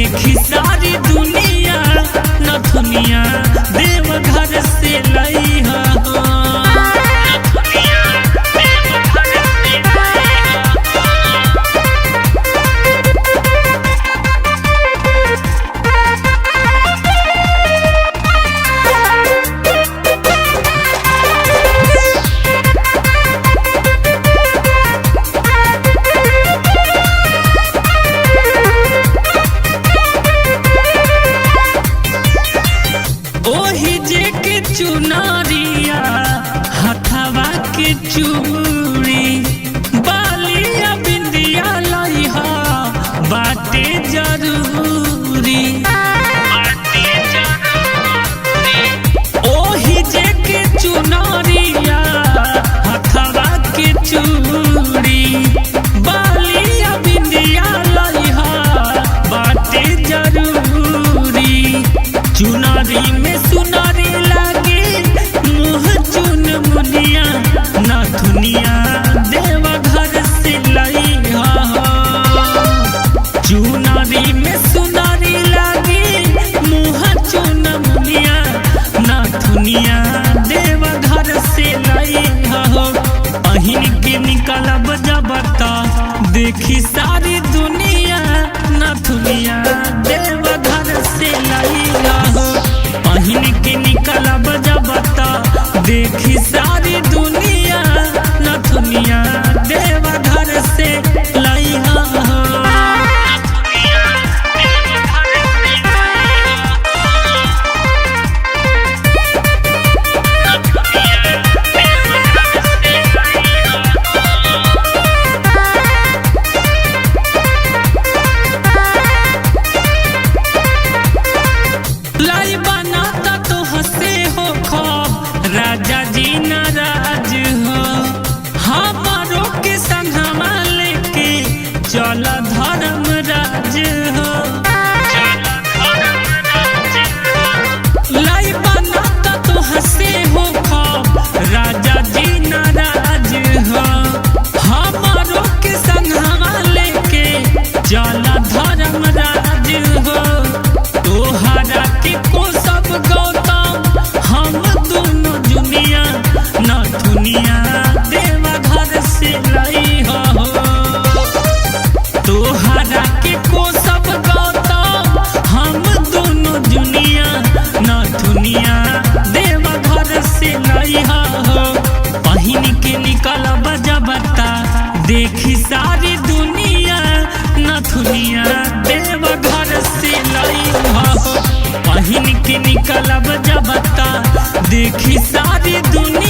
देखी सारी दुनिया न दुनिया देव घर से लई हो। ओही जे के चुनरिया हथवा के चूड़ी बालिया बिंदिया लइहा बाटे जरूरी। ओही जे के चुनरिया हथवा के चूड़ी बालिया बिंदिया लइहा बाटे जरूरी। चुनरी में सुनरी लागे मुँह चुन मुनिया न दुनिया देव घर से लई हो। चुनरी में सुनरी लागे मुँह चुन मुनिया न दुनिया देव घर से लई हो। अहिन के निकलब जबता देखी सारी दुनिया न दुनिया देव घर से लई हो। अहिन के निकलब जबता देखी सारी दुनिया न दुनिया देव घर से लई हो। लाई बनाता तो हंसे हो खौफ राजा जी नाराज हो। हमारो के संगमा लेके चल धर्म राज हो। लाई बनाता तो हंसे हो खौफ राजा जी नाराज हो। हमारो के संगमा लेके चल धर्म राज हो। तोहरा के को सब गौतम हम दोनों दुनिया न दुनिया देव घर से लई हो। तोहरा के को सब गौतम हम दोनों दुनिया न दुनिया देव घर से लई हो। पहिन के निकलब जबता देखी सारी दुनिया न दुनिया देव घर से लई हो। पहिन के निकलब जबता देखी सारी दुनिया